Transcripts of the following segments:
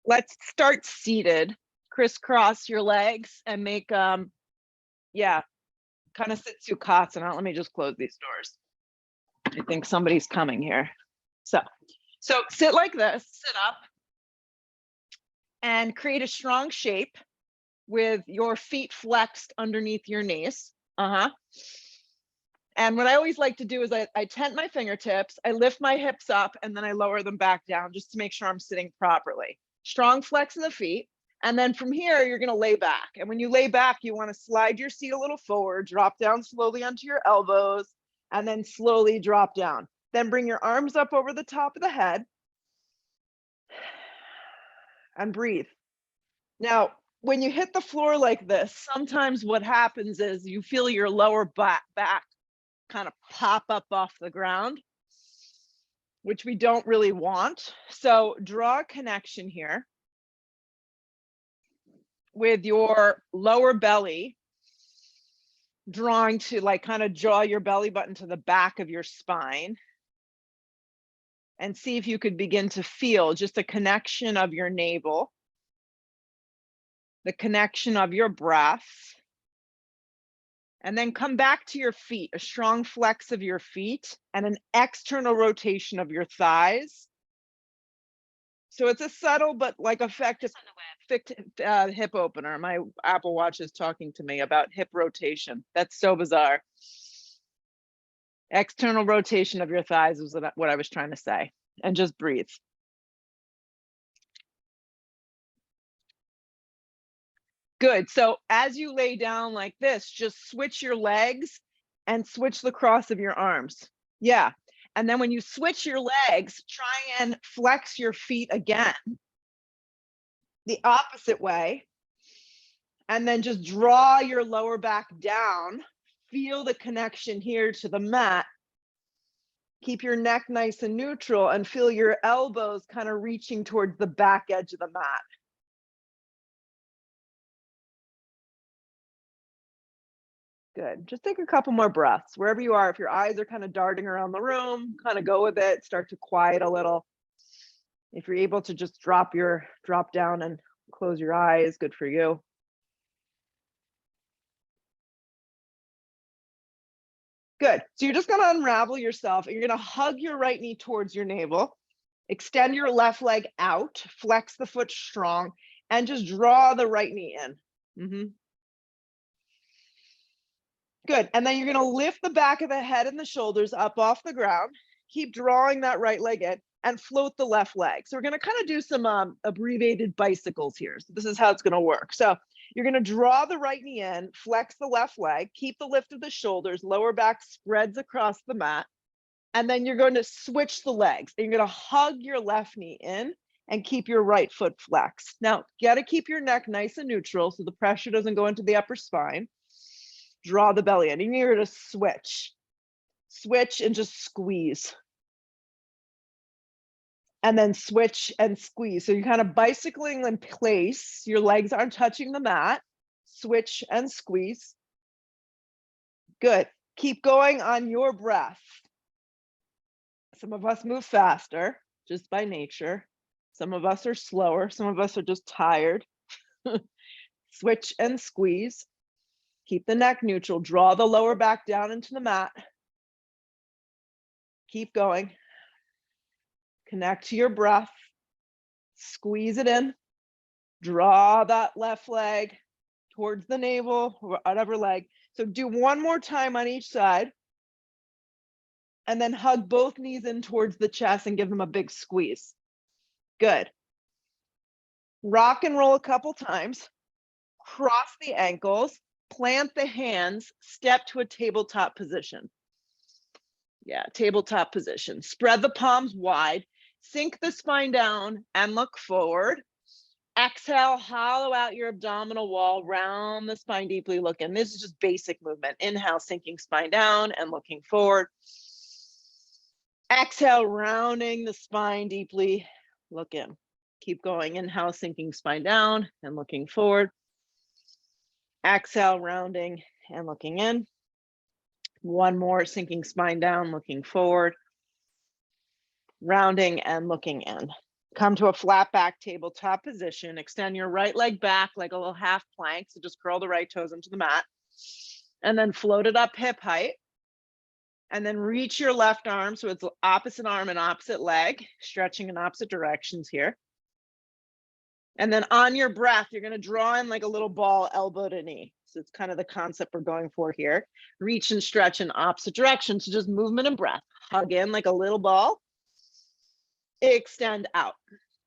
Let's start seated. Crisscross your legs and make, yeah, kind of Sukhasana. Let me just close these doors. I think somebody's coming here. So sit like this, sit up, and create a strong shape with your feet flexed underneath your knees. And what I always like to do is I tent my fingertips, I lift my hips up, and then I lower them back down just to make sure I'm sitting properly. Strong flex of the feet. And then from here, you're gonna lay back. And when you lay back, you wanna slide your seat a little forward, drop down slowly onto your elbows, and then slowly drop down. Then bring your arms up over the top of the head and breathe. Now, when you hit the floor like this, sometimes what happens is you feel your lower back kind of pop up off the ground, which we don't really want. So draw a connection here with your lower belly, drawing to like kind of draw your belly button to the back of your spine. And see if you could begin to feel just a connection of your navel, the connection of your breath. And then come back to your feet, a strong flex of your feet and an external rotation of your thighs. So it's a subtle but like effective hip opener. My Apple Watch is talking to me about hip rotation. That's so bizarre. External rotation of your thighs was what I was trying to say. And just breathe. Good. So as you lay down like this, just switch your legs and switch the cross of your arms. Yeah. And then when you switch your legs, try and flex your feet again the opposite way. And then just draw your lower back down. Feel the connection here to the mat. Keep your neck nice and neutral and feel your elbows kind of reaching towards the back edge of the mat. Good. Just take a couple more breaths wherever you are. If your eyes are kind of darting around the room, kind of go with it, start to quiet a little. If you're able to just drop down and close your eyes, good for you. Good. So you're just going to unravel yourself and you're going to hug your right knee towards your navel. Extend your left leg out, flex the foot strong, and just draw the right knee in. Good. And then you're going to lift the back of the head and the shoulders up off the ground. Keep drawing that right leg in and float the left leg. So we're going to kind of do some abbreviated bicycles here. So this is how it's going to work. So you're going to draw the right knee in, flex the left leg, keep the lift of the shoulders, lower back spreads across the mat. And then you're going to switch the legs. And you're going to hug your left knee in and keep your right foot flexed. Now, you got to keep your neck nice and neutral so the pressure doesn't go into the upper spine. Draw the belly in. And you're going to switch and just squeeze. And then switch and squeeze. So you're kind of bicycling in place. Your legs aren't touching the mat. Switch and squeeze. Good. Keep going on your breath. Some of us move faster just by nature. Some of us are slower. Some of us are just tired. Switch and squeeze. Keep the neck neutral. Draw the lower back down into the mat. Keep going. Connect to your breath. Squeeze it in. Draw that left leg towards the navel, or whatever leg. So do one more time on each side. And then hug both knees in towards the chest and give them a big squeeze. Good. Rock and roll a couple times. Cross the ankles. Plant the hands. Step to a tabletop position. Yeah, tabletop position. Spread the palms wide. Sink the spine down and look forward. Exhale, hollow out your abdominal wall, round the spine deeply, look in. This is just basic movement. Inhale, sinking spine down and looking forward. Exhale, rounding the spine deeply, look in. Keep going. Inhale, sinking spine down and looking forward. Exhale, rounding and looking in. One more, sinking spine down, looking forward. Rounding and looking in. Come to a flat back tabletop position. Extend your right leg back like a little half plank. So just curl the right toes into the mat. And then float it up hip height. And then reach your left arm. So it's opposite arm and opposite leg, stretching in opposite directions here. And then on your breath, you're going to draw in like a little ball, elbow to knee. So it's kind of the concept we're going for here. Reach and stretch in opposite directions. So just movement and breath. Hug in like a little ball. Extend out.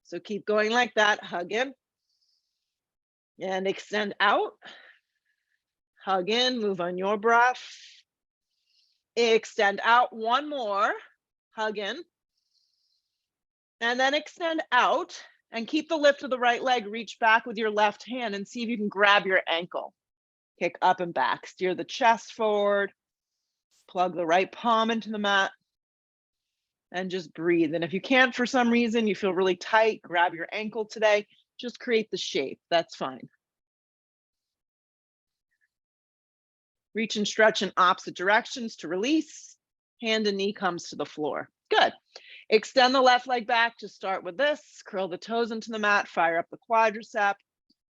So keep going like that. Hug in. And extend out. Hug in. Move on your breath. Extend out. One more. Hug in. And then extend out. And keep the lift of the right leg. Reach back with your left hand and see if you can grab your ankle. Kick up and back. Steer the chest forward. Plug the right palm into the mat. And just breathe. And if you can't, for some reason, you feel really tight, grab your ankle today. Just create the shape. That's fine. Reach and stretch in opposite directions to release. Hand and knee comes to the floor. Good. Extend the left leg back to start with this. Curl the toes into the mat. Fire up the quadricep.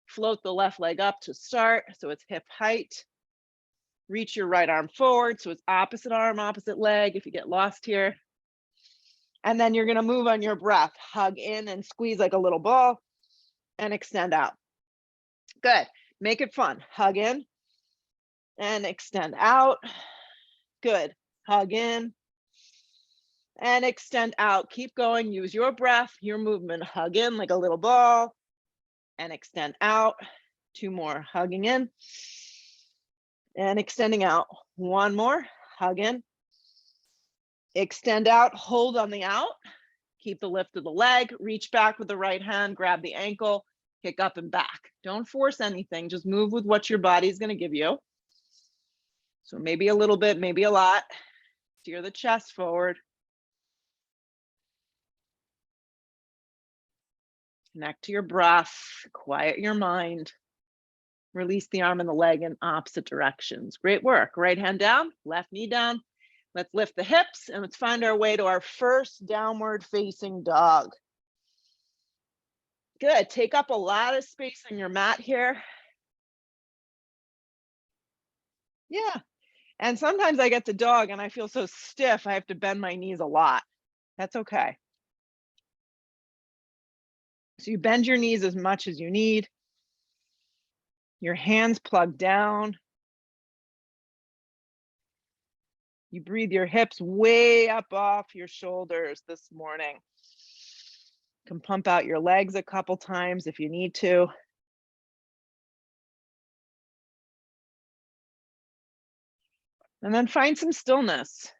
Float the left leg up to start. So it's hip height. Reach your right arm forward. So it's opposite arm, opposite leg if you get lost here. And then you're going to move on your breath. Hug in and squeeze like a little ball and extend out. Good. Make it fun. Hug in and extend out. Good. Hug in and extend out. Keep going. Use your breath, your movement. Hug in like a little ball and extend out. Two more. Hugging in and extending out. One more. Hug in. Extend out. Hold on the out. Keep the lift of the leg. Reach back with the right hand. Grab the ankle. Kick up and back. Don't force anything. Just move with what your body is going to give you. So maybe a little bit, maybe a lot. Steer the chest forward. Connect to your breath. Quiet your mind. Release the arm and the leg in opposite directions. Great work. Right hand down, left knee down. Let's lift the hips and let's find our way to our first downward facing dog. Good. Take up a lot of space on your mat here. Yeah. And sometimes I get to dog and I feel so stiff, I have to bend my knees a lot. That's okay. So you bend your knees as much as you need. Your hands plug down. You breathe your hips way up off your shoulders this morning. You can pump out your legs a couple times if you need to. And then find some stillness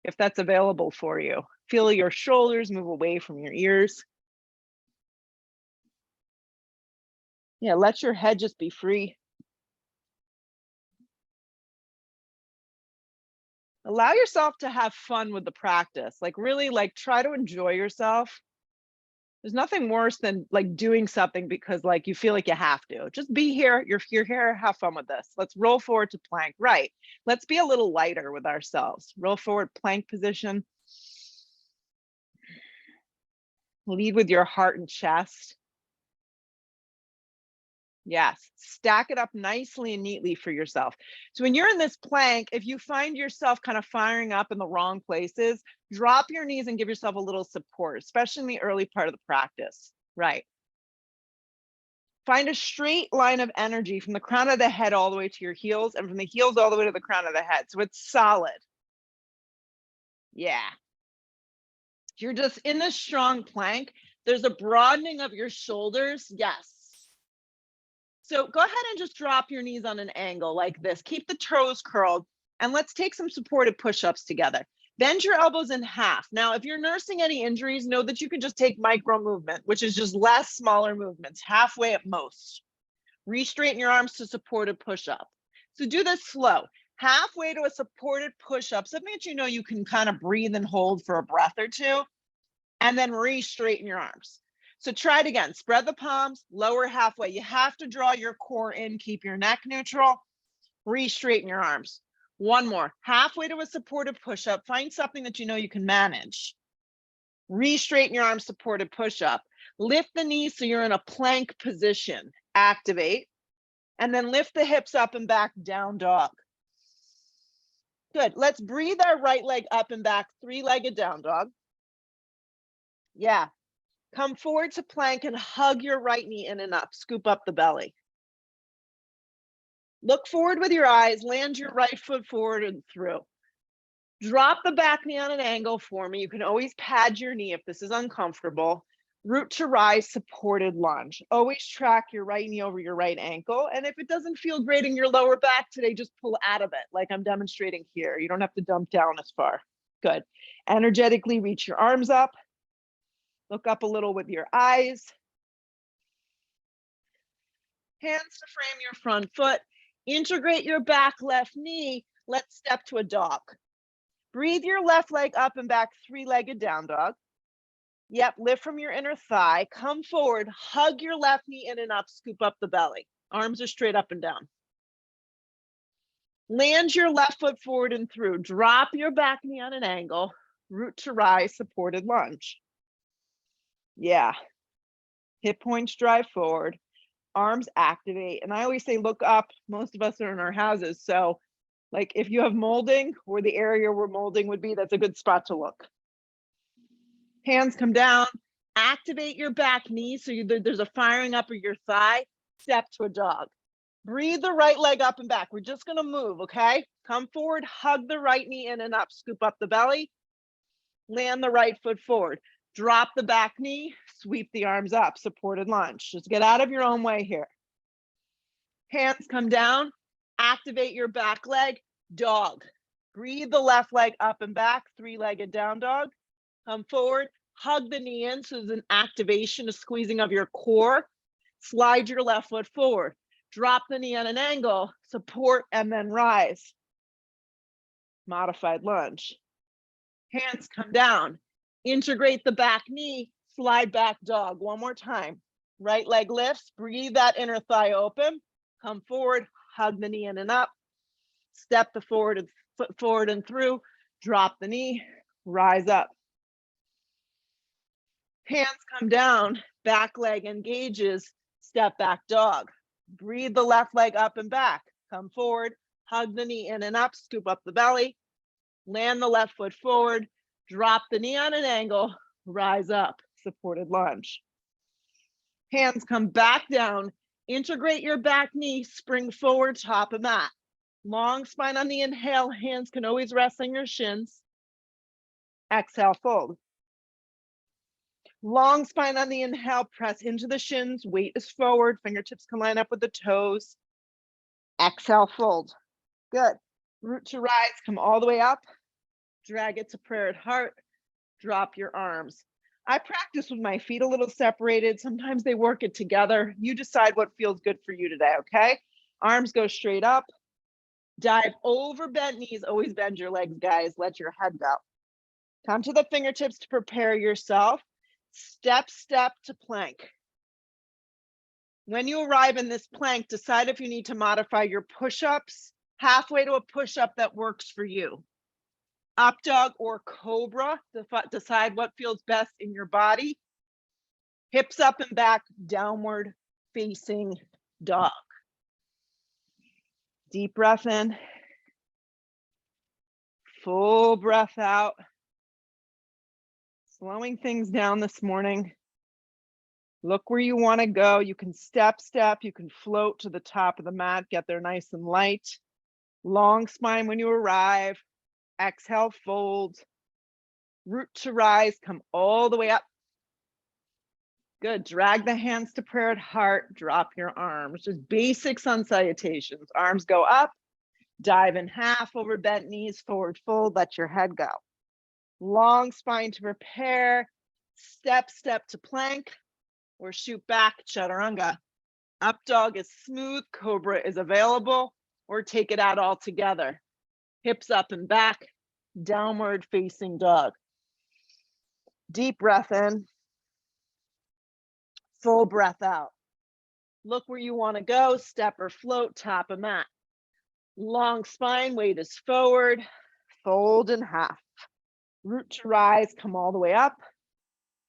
if that's available for you. Feel your shoulders move away from your ears. Yeah, let your head just be free. Allow yourself to have fun with the practice. Like really like try to enjoy yourself. There's nothing worse than like doing something because like you feel like you have to. Just be here. You're here. Have fun with this. Let's roll forward to plank. Right. Let's be a little lighter with ourselves. Roll forward plank position. Lead with your heart and chest. Yes, stack it up nicely and neatly for yourself. So when you're in this plank, if you find yourself kind of firing up in the wrong places, drop your knees and give yourself a little support, especially in the early part of the practice. Right. Find a straight line of energy from the crown of the head all the way to your heels and from the heels all the way to the crown of the head. So it's solid. Yeah. You're just in this strong plank. There's a broadening of your shoulders. Yes. So go ahead and just drop your knees on an angle like this. Keep the toes curled and let's take some supported push-ups together. Bend your elbows in half. Now, if you're nursing any injuries, know that you can just take micro movement, which is just less smaller movements, halfway at most. Re-straighten your arms to supported push-up. So do this slow. Halfway to a supported push-up, something that you know you can kind of breathe and hold for a breath or two, and then re-straighten your arms. So try it again. Spread the palms, lower halfway. You have to draw your core in, keep your neck neutral, re-straighten your arms. One more. Halfway to a supported push-up. Find something that you know you can manage. Re-straighten your arms, supported push-up. Lift the knees so you're in a plank position. Activate. And then lift the hips up and back, down dog. Good. Let's breathe our right leg up and back, three-legged down dog. Yeah. Come forward to plank and hug your right knee in and up. Scoop up the belly. Look forward with your eyes. Land your right foot forward and through. Drop the back knee on an angle for me. You can always pad your knee if this is uncomfortable. Root to rise, supported lunge. Always track your right knee over your right ankle. And if it doesn't feel great in your lower back today, just pull out of it like I'm demonstrating here. You don't have to dump down as far. Good. Energetically reach your arms up. Look up a little with your eyes. Hands to frame your front foot. Integrate your back left knee. Let's step to a dog. Breathe your left leg up and back, three-legged down dog. Yep, lift from your inner thigh. Come forward, hug your left knee in and up, scoop up the belly. Arms are straight up and down. Land your left foot forward and through. Drop your back knee on an angle. Root to rise, supported lunge. Yeah. Hip points drive forward. Arms activate. And I always say, look up. Most of us are in our houses. So like if you have molding or the area where molding would be, that's a good spot to look. Hands come down. Activate your back knee so there's a firing up of your thigh. Step to a dog. Breathe the right leg up and back. We're just going to move, okay? Come forward, hug the right knee in and up, scoop up the belly. Land the right foot forward. Drop the back knee, sweep the arms up, supported lunge. Just get out of your own way here. Hands come down. Activate your back leg, dog. Breathe the left leg up and back, three-legged down dog. Come forward, hug the knee in, so there's an activation, a squeezing of your core. Slide your left foot forward. Drop the knee on an angle, support, and then rise. Modified lunge. Hands come down. Integrate the back knee, slide back dog. One more time. Right leg lifts, breathe that inner thigh open. Come forward, hug the knee in and up. Step the foot forward and through. Drop the knee, rise up. Hands come down, back leg engages, step back dog. Breathe the left leg up and back. Come forward, hug the knee in and up, scoop up the belly. Land the left foot forward, drop the knee on an angle, rise up, supported lunge. Hands come back down, integrate your back knee, spring forward, top of mat. Long spine on the inhale, hands can always rest on your shins. Exhale, fold. Long spine on the inhale, press into the shins, weight is forward, fingertips can line up with the toes. Exhale, fold. Good. Root to rise, come all the way up. Drag it to prayer at heart. Drop your arms. I practice with my feet a little separated. Sometimes they work it together. You decide what feels good for you today, okay? Arms go straight up. Dive over bent knees. Always bend your legs, guys. Let your head go. Come to the fingertips to prepare yourself. Step to plank. When you arrive in this plank, decide if you need to modify your push-ups halfway to a push-up that works for you. Up dog or cobra, decide what feels best in your body. Hips up and back, downward facing dog. Deep breath in. Full breath out. Slowing things down this morning. Look where you want to go. You can step, you can float to the top of the mat, get there nice and light. Long spine when you arrive. Exhale, fold. Root to rise, come all the way up. Good, drag the hands to prayer at heart, drop your arms. Just basics on salutations. Arms go up, dive in half over bent knees, forward fold, let your head go. Long spine to prepare, step to plank, or shoot back, chaturanga. Up dog is smooth, cobra is available, or take it out all together. Hips up and back, downward facing dog. Deep breath in, full breath out. Look where you want to go, step or float, top of mat. Long spine, weight is forward, fold in half. Root to rise, come all the way up.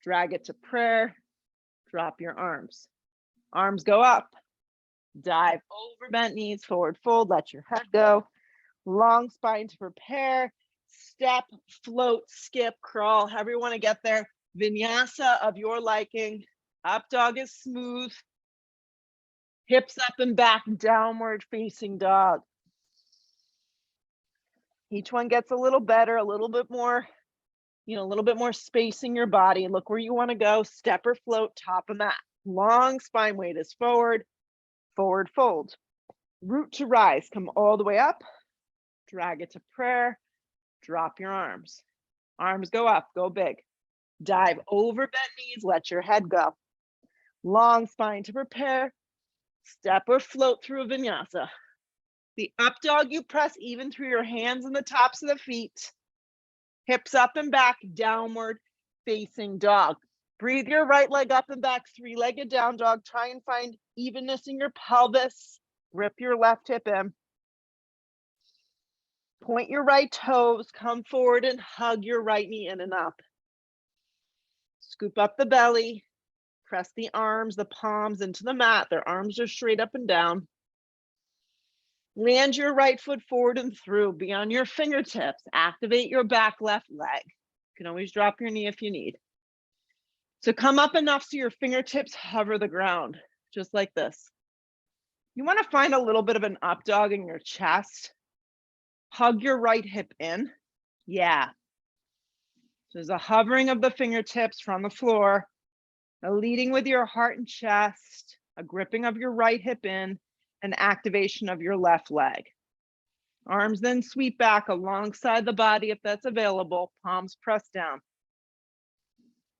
Drag it to prayer. Drop your arms. Arms go up. Dive over bent knees, forward fold, let your head go. Long spine to prepare. Step, float, skip, crawl, however you want to get there. Vinyasa of your liking. Up dog is smooth. Hips up and back, downward facing dog. Each one gets a little better, a little bit more, a little bit more space in your body. Look where you want to go. Step or float, top of mat. Long spine weight is forward, forward fold. Root to rise, come all the way up. Drag it to prayer. Drop your arms. Arms go up, go big. Dive over bent knees, let your head go. Long spine to prepare. Step or float through a vinyasa. The up dog, you press even through your hands and the tops of the feet. Hips up and back, downward facing dog. Breathe your right leg up and back, three-legged down dog. Try and find evenness in your pelvis. Grip your left hip in. Point your right toes, come forward and hug your right knee in and up. Scoop up the belly, press the arms, the palms into the mat. Their arms are straight up and down. Land your right foot forward and through. Be on your fingertips. Activate your back left leg. You can always drop your knee if you need. So come up enough so your fingertips hover the ground, just like this. You want to find a little bit of an up dog in your chest. Hug your right hip in. Yeah. So there's a hovering of the fingertips from the floor, a leading with your heart and chest, a gripping of your right hip in, an activation of your left leg. Arms then sweep back alongside the body if that's available, palms press down.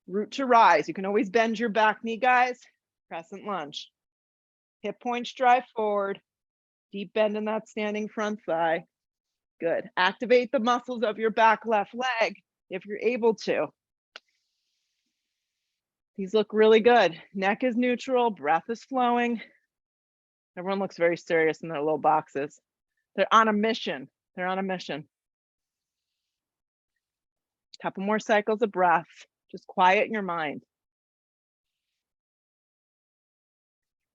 Root to rise. You can always bend your back knee, guys. Crescent lunge. Hip points drive forward. Deep bend in that standing front thigh. Good. Activate the muscles of your back left leg if you're able to. These look really good. Neck is neutral, breath is flowing. Everyone looks very serious in their little boxes. They're on a mission. They're on a mission. A couple more cycles of breath. Just quiet your mind.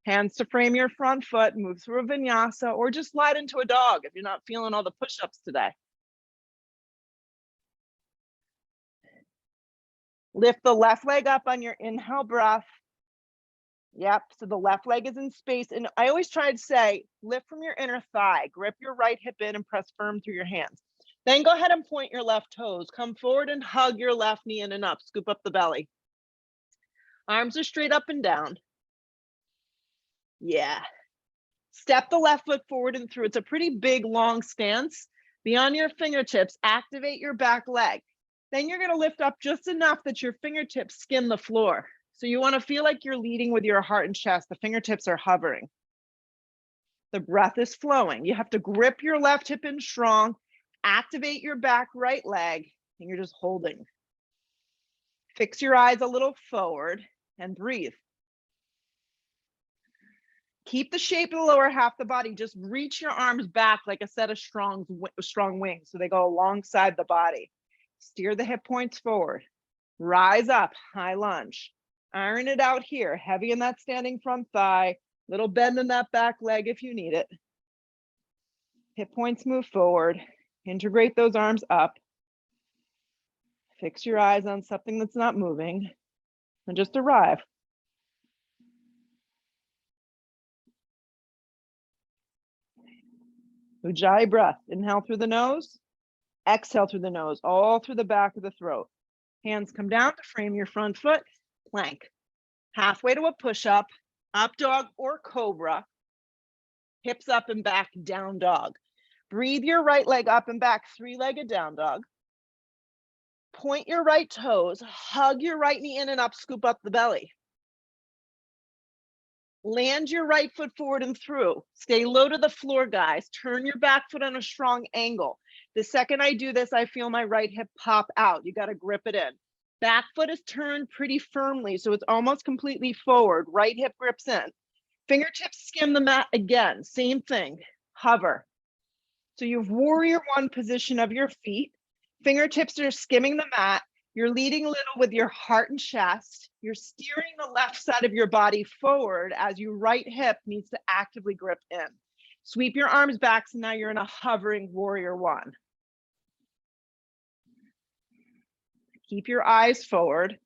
Hands to frame your front foot, move through a vinyasa, or just slide into a dog if you're not feeling all the push-ups today. Lift the left leg up on your inhale breath. Yep, so the left leg is in space. And I always try to say, lift from your inner thigh, grip your right hip in and press firm through your hands. Then go ahead and point your left toes. Come forward and hug your left knee in and up. Scoop up the belly. Arms are straight up and down. Yeah. Step the left foot forward and through. It's a pretty big, long stance. Be on your fingertips. Activate your back leg. Then you're going to lift up just enough that your fingertips skim the floor. So you want to feel like you're leading with your heart and chest. The fingertips are hovering. The breath is flowing. You have to grip your left hip in strong. Activate your back right leg, and you're just holding. Fix your eyes a little forward and breathe. Keep the shape of the lower half of the body. Just reach your arms back like a set of strong wings so they go alongside the body. Steer the hip points forward. Rise up, high lunge. Iron it out here, heavy in that standing front thigh, little bend in that back leg if you need it. Hip points move forward. Integrate those arms up. Fix your eyes on something that's not moving and just arrive. Ujjayi breath. Inhale through the nose. Exhale through the nose, all through the back of the throat. Hands come down to frame your front foot. Plank. Halfway to a push-up, up dog or cobra. Hips up and back, down dog. Breathe your right leg up and back, three-legged down dog. Point your right toes, hug your right knee in and up, scoop up the belly. Land your right foot forward and through. Stay low to the floor, guys. Turn your back foot on a strong angle. The second I do this, I feel my right hip pop out. You got to grip it in. Back foot is turned pretty firmly, so it's almost completely forward. Right hip grips in. Fingertips skim the mat again. Same thing. Hover. So you have warrior one position of your feet. Fingertips are skimming the mat. You're leading a little with your heart and chest. You're steering the left side of your body forward as your right hip needs to actively grip in. Sweep your arms back, so now you're in a hovering warrior one. Keep your eyes forward,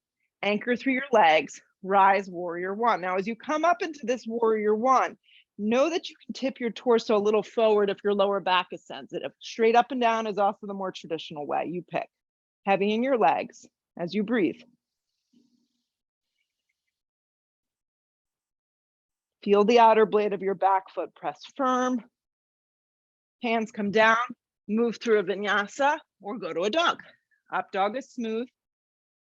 anchor through your legs, rise warrior one. Now, as you come up into this warrior one, know that you can tip your torso a little forward if your lower back is sensitive. Straight up and down is also the more traditional way. You pick. Heavy in your legs as you breathe. Feel the outer blade of your back foot press firm. Hands come down, move through a vinyasa or go to a dog. Up dog is smooth.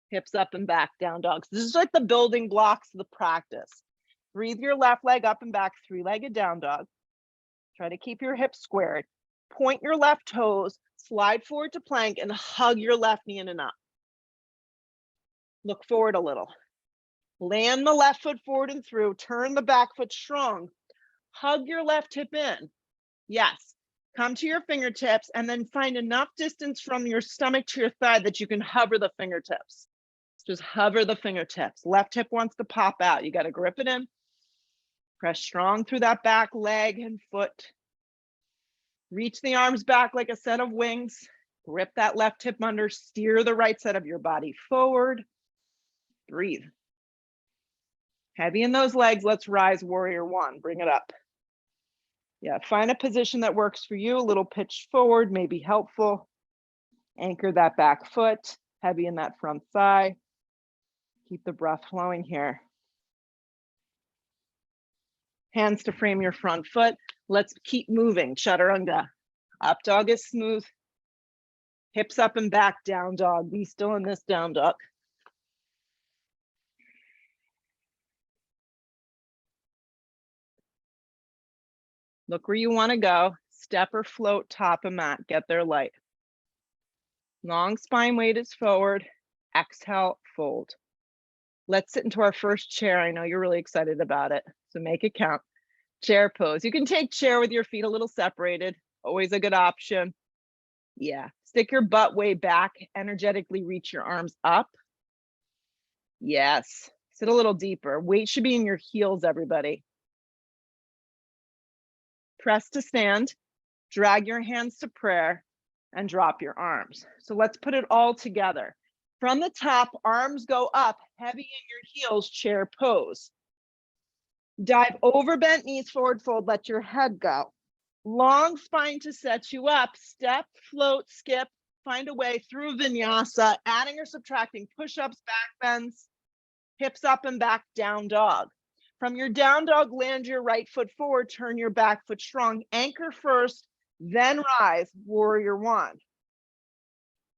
Hips up and back, down dog. So this is like the building blocks of the practice. Breathe your left leg up and back, three-legged down dog. Try to keep your hips squared. Point your left toes, slide forward to plank and hug your left knee in and up. Look forward a little. Land the left foot forward and through, turn the back foot strong. Hug your left hip in. Yes, come to your fingertips and then find enough distance from your stomach to your thigh that you can hover the fingertips. Just hover the fingertips. Left hip wants to pop out. You got to grip it in. Press strong through that back leg and foot. Reach the arms back like a set of wings. Grip that left hip under. Steer the right side of your body forward. Breathe. Heavy in those legs. Let's rise warrior one. Bring it up. Yeah, find a position that works for you. A little pitch forward may be helpful. Anchor that back foot. Heavy in that front thigh. Keep the breath flowing here. Hands to frame your front foot. Let's keep moving. Chaturanga. Up dog is smooth. Hips up and back, down dog. Be still in this down dog. Look where you want to go. Step or float, top of mat. Get there light. Long spine weight is forward. Exhale, fold. Let's sit into our first chair. I know you're really excited about it, so make it count. Chair pose. You can take chair with your feet a little separated. Always a good option. Yeah. Stick your butt way back. Energetically reach your arms up. Yes. Sit a little deeper. Weight should be in your heels, everybody. Press to stand. Drag your hands to prayer and drop your arms. So let's put it all together. From the top, arms go up, heavy in your heels, chair pose. Dive over bent knees, forward fold, let your head go. Long spine to set you up. Step, float, skip, find a way through vinyasa, adding or subtracting push-ups, back bends, hips up and back, down dog. From your down dog, land your right foot forward, turn your back foot strong. Anchor first, then rise, warrior one.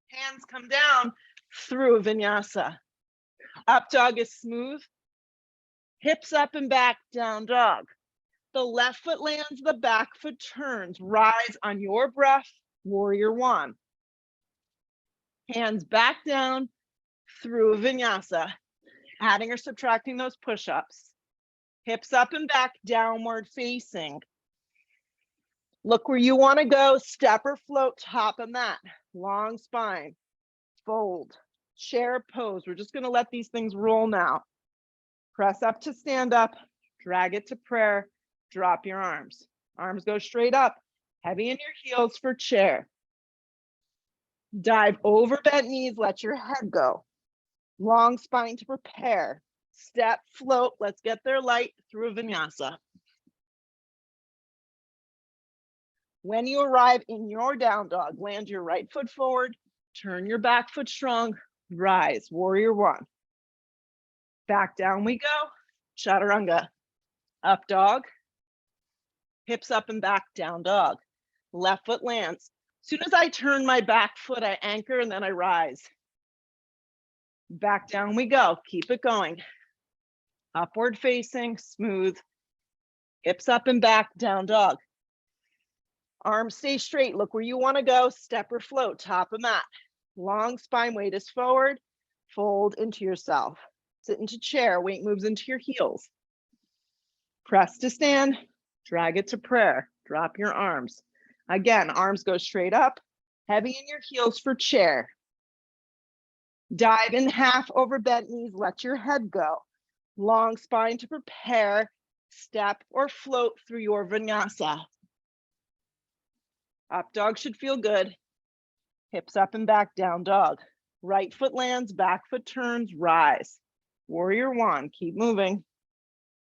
Hands come down through vinyasa. Up dog is smooth. Hips up and back, down dog. The left foot lands, the back foot turns. Rise on your breath, warrior one. Hands back down through vinyasa, adding or subtracting those push-ups. Hips up and back, downward facing. Look where you want to go. Step or float, top of mat. Long spine. Fold. Chair pose. We're just going to let these things roll now. Press up to stand up. Drag it to prayer. Drop your arms. Arms go straight up. Heavy in your heels for chair. Dive over bent knees. Let your head go. Long spine to prepare. Step, float. Let's get there light through vinyasa. When you arrive in your down dog, land your right foot forward, turn your back foot strong, rise, warrior one. Back down we go, chaturanga. Up dog, hips up and back, down dog. Left foot lands. As soon as I turn my back foot, I anchor and then I rise. Back down we go, keep it going. Upward facing, smooth. Hips up and back, down dog. Arms stay straight. Look where you want to go. Step or float, top of mat. Long spine, weight is forward. Fold into yourself. Sit into chair. Weight moves into your heels. Press to stand. Drag it to prayer. Drop your arms. Again, arms go straight up. Heavy in your heels for chair. Dive in half over bent knees, let your head go. Long spine to prepare, step or float through your vinyasa. Up dog should feel good. Hips up and back, down dog. Right foot lands, back foot turns, rise. Warrior one, keep moving.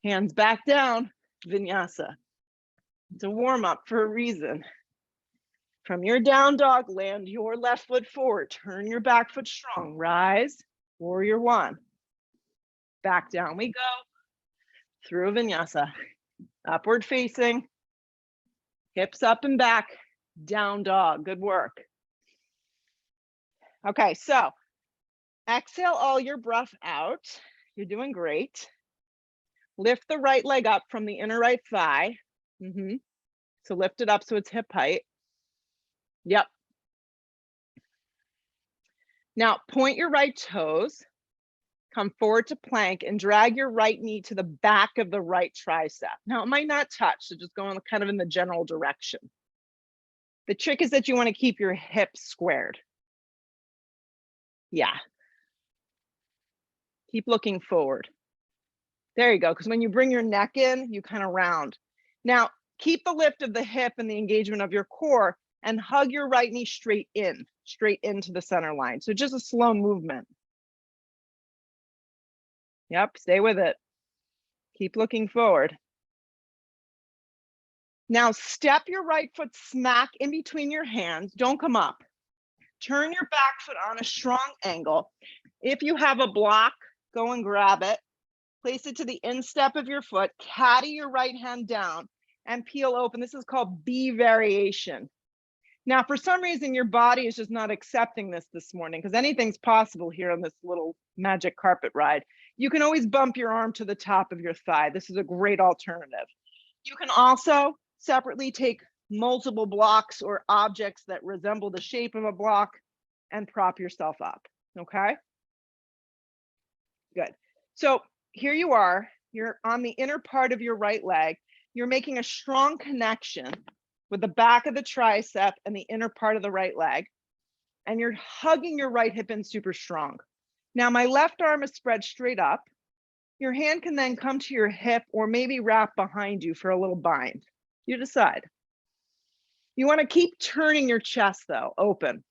Hands back down, vinyasa. It's a warm up for a reason. From your down dog, land your left foot forward. Turn your back foot strong. Rise, warrior one. Back down we go. Through vinyasa. Upward facing. Hips up and back. Down dog. Good work. Okay, so exhale all your breath out. You're doing great. Lift the right leg up from the inner right thigh. So lift it up so it's hip height. Yep. Now point your right toes, come forward to plank and drag your right knee to the back of the right tricep. Now it might not touch, so just go kind of in the general direction. The trick is that you want to keep your hips squared. Yeah. Keep looking forward. There you go, because when you bring your neck in, you kind of round. Now, keep the lift of the hip and the engagement of your core and hug your right knee straight into the center line. So just a slow movement. Yep, stay with it. Keep looking forward. Now step your right foot smack in between your hands. Don't come up. Turn your back foot on a strong angle. If you have a block, go and grab it. Place it to the instep of your foot. Caddy your right hand down and peel open. This is called B variation. Now, for some reason, your body is just not accepting this morning, because anything's possible here on this little magic carpet ride. You can always bump your arm to the top of your thigh. This is a great alternative. You can also separately take multiple blocks or objects that resemble the shape of a block and prop yourself up, okay? Good. So here you are, you're on the inner part of your right leg. You're making a strong connection with the back of the tricep and the inner part of the right leg. And you're hugging your right hip in super strong. Now my left arm is spread straight up. Your hand can then come to your hip or maybe wrap behind you for a little bind. You decide. You want to keep turning your chest though, open.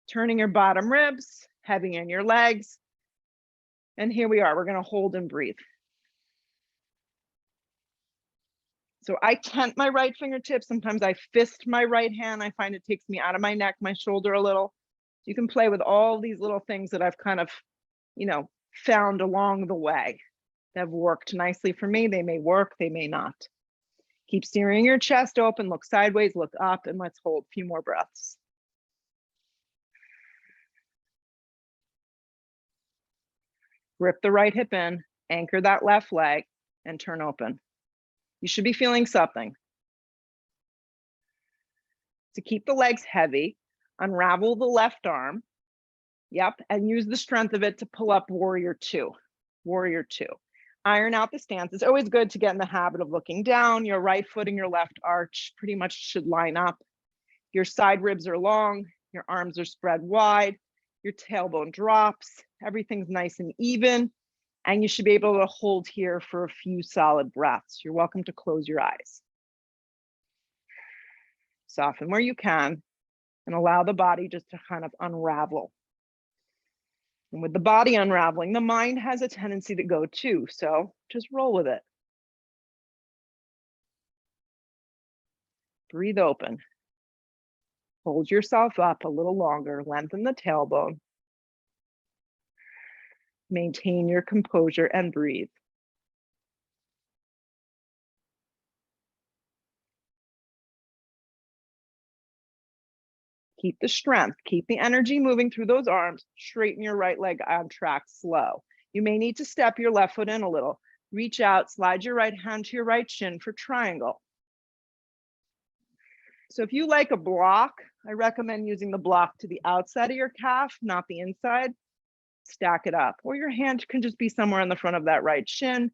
Turning your bottom ribs, heavy in your legs. And here we are, we're going to hold and breathe. So I tent my right fingertips. Sometimes I fist my right hand. I find it takes me out of my neck, my shoulder a little. You can play with all these little things that I've kind of, found along the way that have worked nicely for me. They may work, they may not. Keep steering your chest open, look sideways, look up, and let's hold a few more breaths. Grip the right hip in, anchor that left leg, and turn open. You should be feeling something. To keep the legs heavy, unravel the left arm. Yep, and use the strength of it to pull up warrior two. Warrior two. Iron out the stance. It's always good to get in the habit of looking down. Your right foot and your left arch pretty much should line up. Your side ribs are long. Your arms are spread wide. Your tailbone drops. Everything's nice and even. And you should be able to hold here for a few solid breaths. You're welcome to close your eyes. Soften where you can and allow the body just to kind of unravel. And with the body unraveling, the mind has a tendency to go too. So just roll with it. Breathe open. Hold yourself up a little longer. Lengthen the tailbone. Maintain your composure and breathe. Keep the strength, keep the energy moving through those arms. Straighten your right leg on track, slow. You may need to step your left foot in a little. Reach out, slide your right hand to your right shin for triangle. So if you like a block, I recommend using the block to the outside of your calf, not the inside. Stack it up. Or your hand can just be somewhere in the front of that right shin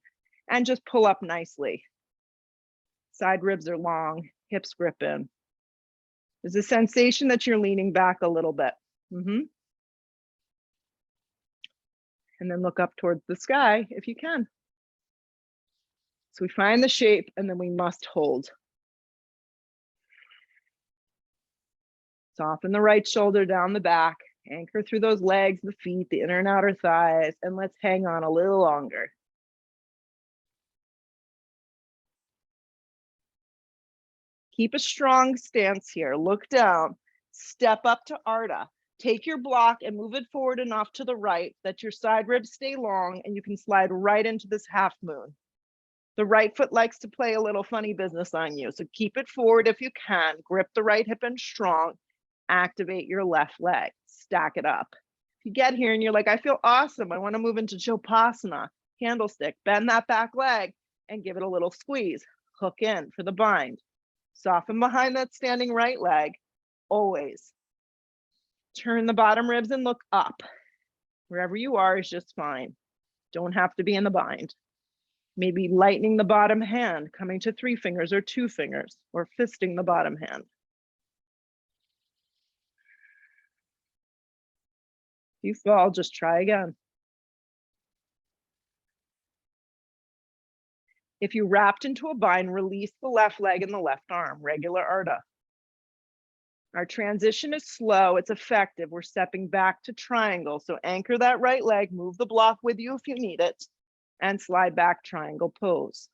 and just pull up nicely. Side ribs are long, hips grip in. There's a sensation that you're leaning back a little bit. And then look up towards the sky if you can. So we find the shape and then we must hold. Soften the right shoulder down the back, anchor through those legs, the feet, the inner and outer thighs, and let's hang on a little longer. Keep a strong stance here. Look down, step up to Ardha. Take your block and move it forward enough to the right that your side ribs stay long and you can slide right into this half moon. The right foot likes to play a little funny business on you, so keep it forward if you can. Grip the right hip in strong. Activate your left leg. Stack it up. If you get here and you're like, I feel awesome, I want to move into Chopasana, candlestick, bend that back leg and give it a little squeeze. Hook in for the bind. Soften behind that standing right leg, always. Turn the bottom ribs and look up. Wherever you are is just fine. Don't have to be in the bind. Maybe lightening the bottom hand, coming to 3 fingers or 2 fingers, or fisting the bottom hand. If you fall, just try again. If you wrapped into a bind, release the left leg and the left arm, regular Ardha. Our transition is slow, it's effective. We're stepping back to triangle. So anchor that right leg, move the block with you if you need it, and slide back triangle pose.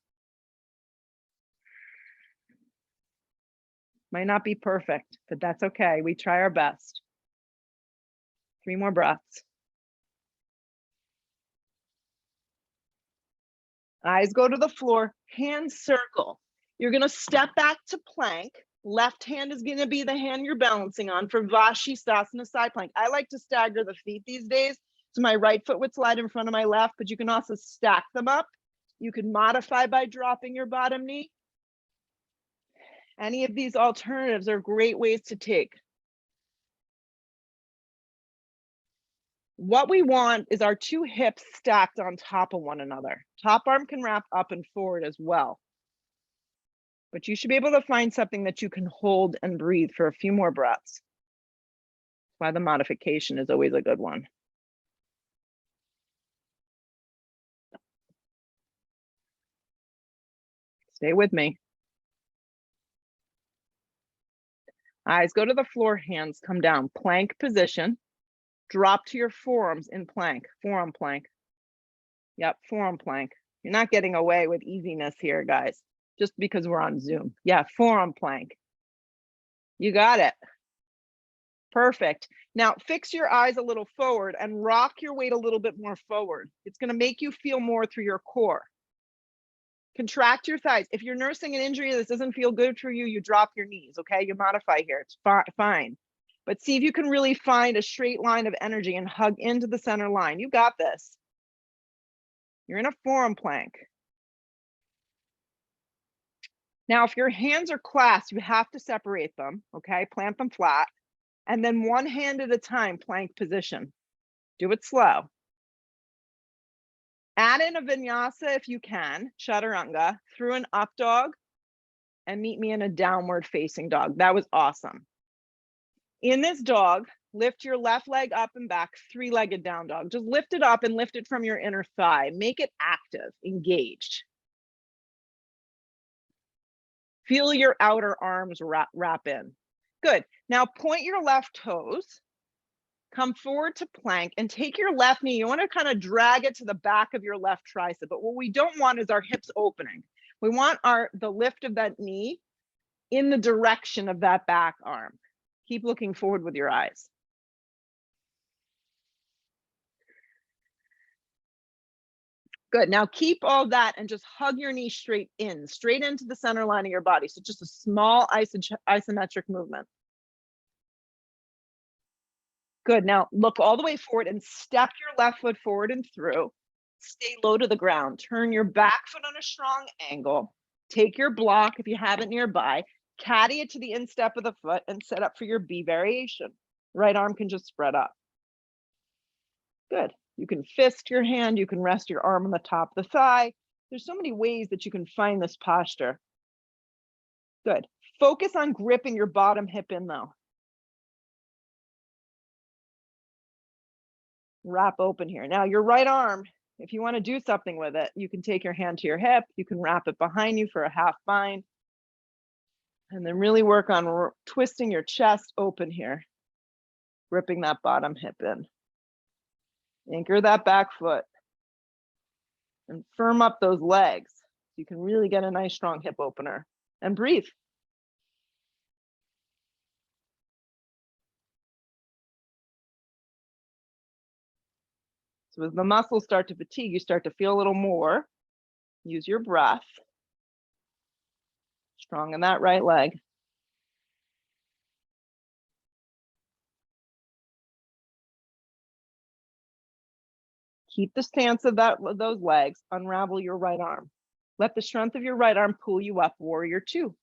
Might not be perfect, but that's okay. We try our best. 3 more breaths. Eyes go to the floor, hands circle. You're gonna step back to plank. Left hand is gonna be the hand you're balancing on for Vashisthasana side plank. I like to stagger the feet these days, so my right foot would slide in front of my left, but you can also stack them up. You can modify by dropping your bottom knee. Any of these alternatives are great ways to take. What we want is our 2 hips stacked on top of one another. Top arm can wrap up and forward as well. But you should be able to find something that you can hold and breathe for a few more breaths. That's why the modification is always a good one. Stay with me. Eyes go to the floor, hands come down. Plank position. Drop to your forearms in plank, forearm plank. Yep, forearm plank. You're not getting away with easiness here, guys, just because we're on Zoom. Yeah, forearm plank. You got it. Perfect. Now fix your eyes a little forward and rock your weight a little bit more forward. It's going to make you feel more through your core. Contract your thighs. If you're nursing an injury, this doesn't feel good for you, you drop your knees, okay? You modify here, it's fine. But see if you can really find a straight line of energy and hug into the center line. You got this. You're in a forearm plank. Now, if your hands are clasped, you have to separate them, okay? Plant them flat. And then one hand at a time, plank position. Do it slow. Add in a vinyasa if you can, chaturanga, through an up dog, and meet me in a downward facing dog. That was awesome. In this dog, lift your left leg up and back, 3-legged down dog. Just lift it up and lift it from your inner thigh. Make it active, engaged. Feel your outer arms wrap in. Good. Now point your left toes. Come forward to plank and take your left knee. You want to kind of drag it to the back of your left tricep. But what we don't want is our hips opening. We want the lift of that knee in the direction of that back arm. Keep looking forward with your eyes. Good. Now keep all that and just hug your knee straight into the center line of your body. So just a small isometric movement. Good. Now look all the way forward and step your left foot forward and through. Stay low to the ground. Turn your back foot on a strong angle. Take your block if you have it nearby. Caddy it to the instep of the foot and set up for your B variation. Right arm can just spread up. Good. You can fist your hand. You can rest your arm on the top of the thigh. There's so many ways that you can find this posture. Good. Focus on gripping your bottom hip in though. Wrap open here. Now your right arm, if you want to do something with it, you can take your hand to your hip, you can wrap it behind you for a half bind, and then really work on twisting your chest open here, gripping that bottom hip in. Anchor that back foot and firm up those legs so you can really get a nice strong hip opener, and breathe. So as the muscles start to fatigue, you start to feel a little more. Use your breath. Strong in that right leg. Keep the stance of those legs. Unravel your right arm. Let the strength of your right arm pull you up, warrior two.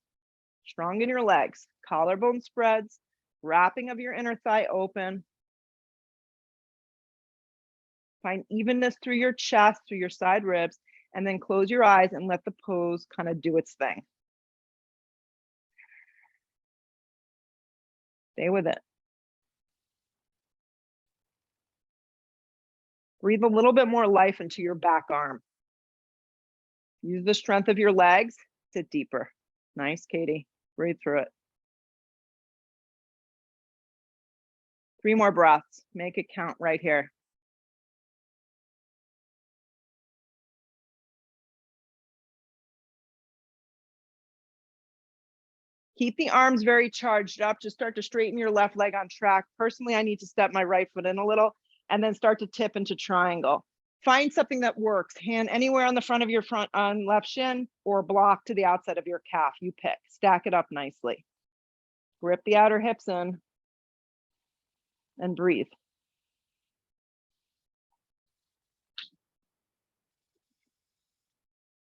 Strong in your legs. Collarbone spreads. Wrapping of your inner thigh open. Find evenness through your chest, through your side ribs, and then close your eyes and let the pose kind of do its thing. Stay with it. Breathe a little bit more life into your back arm. Use the strength of your legs. Sit deeper. Nice, Katie. Breathe through it. 3 more breaths. Make it count right here. Keep the arms very charged up. Just start to straighten your left leg on track. Personally, I need to step my right foot in a little and then start to tip into triangle. Find something that works. Hand anywhere on the front of your left shin or block to the outside of your calf. You pick. Stack it up nicely. Grip the outer hips in and breathe.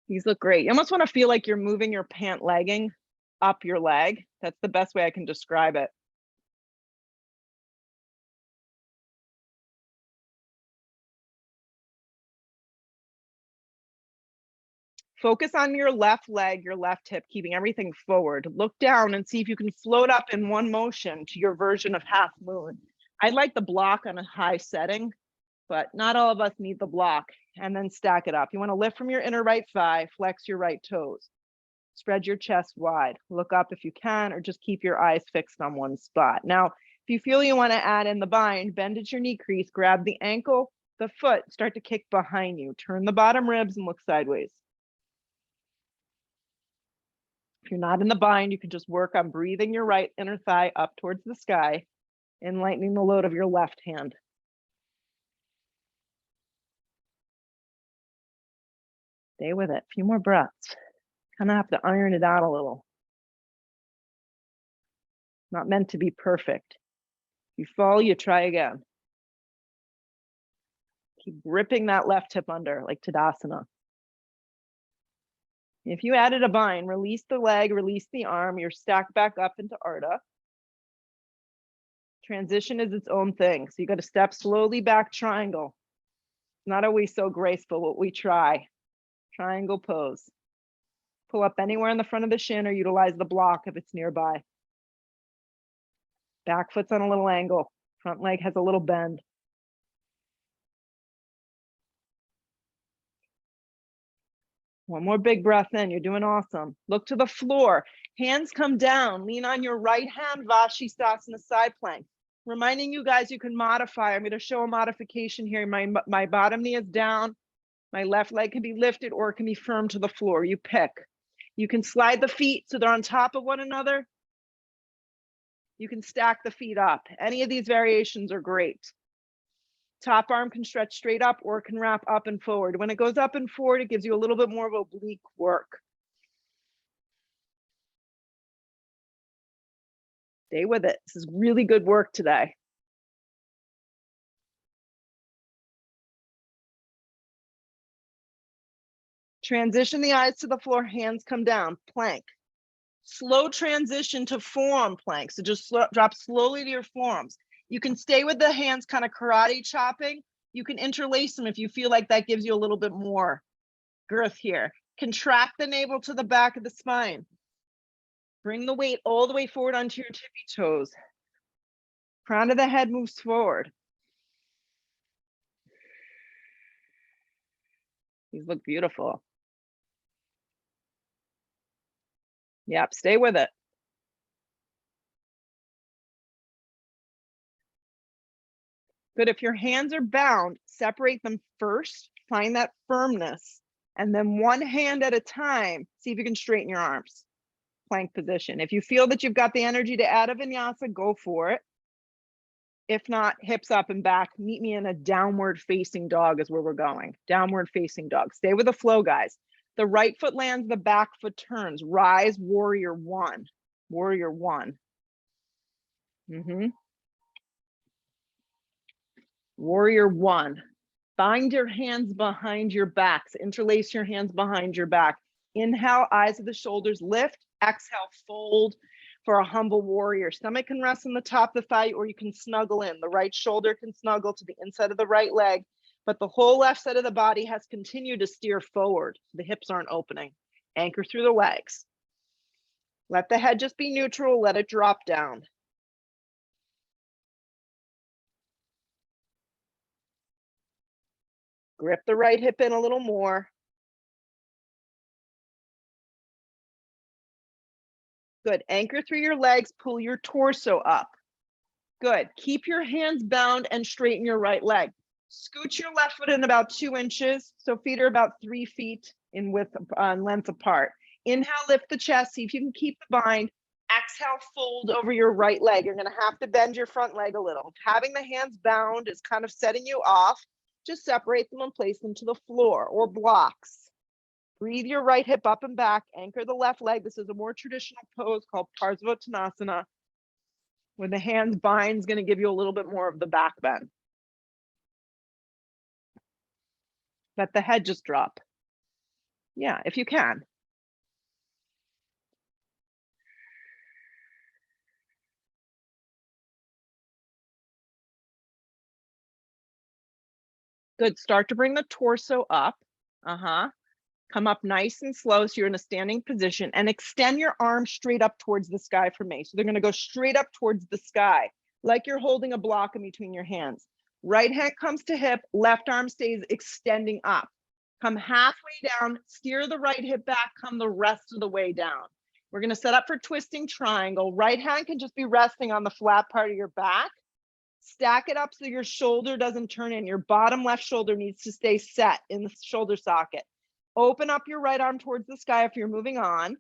These look great. You almost want to feel like you're moving your pant legging up your leg. That's the best way I can describe it. Focus on your left leg, your left hip, keeping everything forward. Look down and see if you can float up in one motion to your version of half moon. I like the block on a high setting, but not all of us need the block. And then stack it up. You want to lift from your inner right thigh, flex your right toes. Spread your chest wide. Look up if you can, or just keep your eyes fixed on one spot. Now, if you feel you want to add in the bind, bend at your knee crease, grab the ankle, the foot, start to kick behind you. Turn the bottom ribs and look sideways. If you're not in the bind, you can just work on breathing your right inner thigh up towards the sky and lightening the load of your left hand. Stay with it. A few more breaths. Kind of have to iron it out a little. Not meant to be perfect. If you fall, you try again. Keep gripping that left hip under like Tadasana. If you added a bind, release the leg, release the arm, you're stacked back up into Ardha. Transition is its own thing. So you got to step slowly back triangle. It's not always so graceful, but we try. Triangle pose. Pull up anywhere in the front of the shin or utilize the block if it's nearby. Back foot's on a little angle. Front leg has a little bend. One more big breath in. You're doing awesome. Look to the floor. Hands come down. Lean on your right hand, Vashisthasana side plank. Reminding you guys you can modify. I'm going to show a modification here. My bottom knee is down. My left leg can be lifted or it can be firm to the floor. You pick. You can slide the feet so they're on top of one another. You can stack the feet up. Any of these variations are great. Top arm can stretch straight up or it can wrap up and forward. When it goes up and forward, it gives you a little bit more of oblique work. Stay with it. This is really good work today. Transition the eyes to the floor, hands come down, plank. Slow transition to forearm plank. So just drop slowly to your forearms. You can stay with the hands kind of karate chopping. You can interlace them if you feel like that gives you a little bit more girth here. Contract the navel to the back of the spine. Bring the weight all the way forward onto your tippy toes. Crown of the head moves forward. These look beautiful. Yep, stay with it. Good. If your hands are bound, separate them first, find that firmness, and then one hand at a time, see if you can straighten your arms. Plank position. If you feel that you've got the energy to add a vinyasa, go for it. If not, hips up and back. Meet me in a downward facing dog is where we're going. Downward facing dog. Stay with the flow, guys. The right foot lands, the back foot turns. Rise, warrior one. Warrior one. Warrior one. Bind your hands behind your backs. Interlace your hands behind your back. Inhale, eyes of the shoulders lift. Exhale, fold for a humble warrior. Stomach can rest on the top of the thigh, or you can snuggle in. The right shoulder can snuggle to the inside of the right leg, but the whole left side of the body has continued to steer forward. The hips aren't opening. Anchor through the legs. Let the head just be neutral. Let it drop down. Grip the right hip in a little more. Good. Anchor through your legs. Pull your torso up. Good. Keep your hands bound and straighten your right leg. Scoot your left foot in about 2 inches. So feet are about 3 feet in width, length apart. Inhale, lift the chest. See if you can keep the bind. Exhale, fold over your right leg. You're going to have to bend your front leg a little. Having the hands bound is kind of setting you off. Just separate them and place them to the floor or blocks. Breathe your right hip up and back. Anchor the left leg. This is a more traditional pose called Parsvottanasana, where the hands bind is going to give you a little bit more of the back bend. Let the head just drop. Yeah, if you can. Good. Start to bring the torso up. Come up nice and slow so you're in a standing position, and extend your arms straight up towards the sky for me. So they're going to go straight up towards the sky, like you're holding a block in between your hands. Right hand comes to hip, left arm stays extending up. Come halfway down, steer the right hip back, come the rest of the way down. We're going to set up for twisting triangle. Right hand can just be resting on the flat part of your back. Stack it up so your shoulder doesn't turn in. Your bottom left shoulder needs to stay set in the shoulder socket. Open up your right arm towards the sky if you're moving on.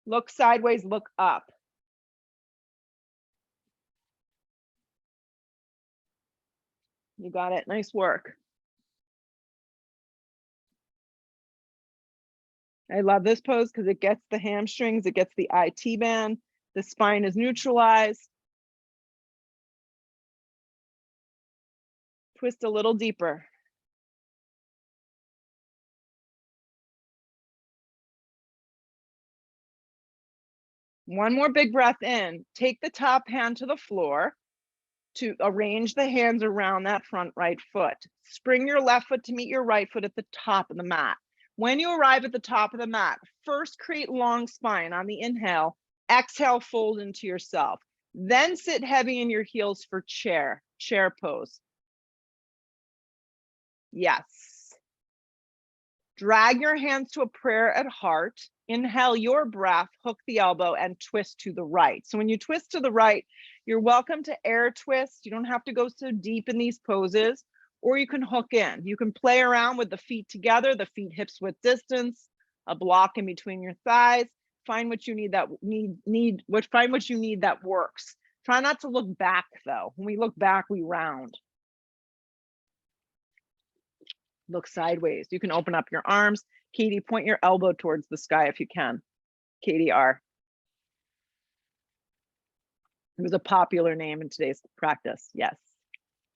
Look sideways, look up. You got it. Nice work. I love this pose because it gets the hamstrings, it gets the IT band, the spine is neutralized. Twist a little deeper. One more big breath in. Take the top hand to the floor to arrange the hands around that front right foot. Spring your left foot to meet your right foot at the top of the mat. When you arrive at the top of the mat, first create long spine on the inhale. Exhale, fold into yourself. Then sit heavy in your heels for chair pose. Yes. Drag your hands to a prayer at heart. Inhale your breath, hook the elbow, and twist to the right. So when you twist to the right, you're welcome to air twist. You don't have to go so deep in these poses, or you can hook in. You can play around with the feet together, the feet hips width distance, a block in between your thighs. Find what you need that find what you need that works. Try not to look back though. When we look back, we round. Look sideways. You can open up your arms. Katie, point your elbow towards the sky if you can. Katie R. It was a popular name in today's practice. Yes.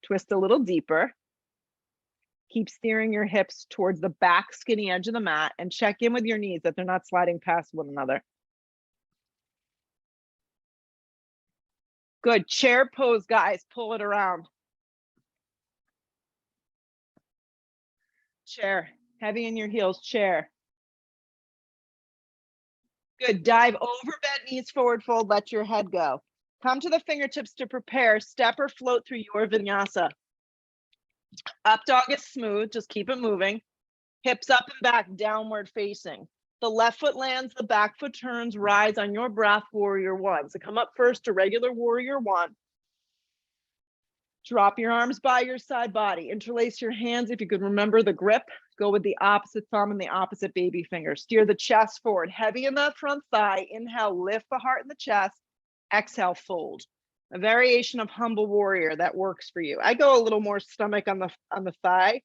Twist a little deeper. Keep steering your hips towards the back skinny edge of the mat, and check in with your knees that they're not sliding past one another. Good. Chair pose, guys. Pull it around. Chair. Heavy in your heels. Chair. Good. Dive over, bend knees, forward fold. Let your head go. Come to the fingertips to prepare. Step or float through your vinyasa. Up dog is smooth. Just keep it moving. Hips up and back, downward facing. The left foot lands, the back foot turns, rise on your breath, warrior one. So come up first to regular warrior one. Drop your arms by your side body. Interlace your hands. If you could remember the grip, go with the opposite thumb and the opposite baby finger. Steer the chest forward, heavy in that front thigh. Inhale, lift the heart in the chest. Exhale, fold. A variation of humble warrior that works for you. I go a little more stomach on the thigh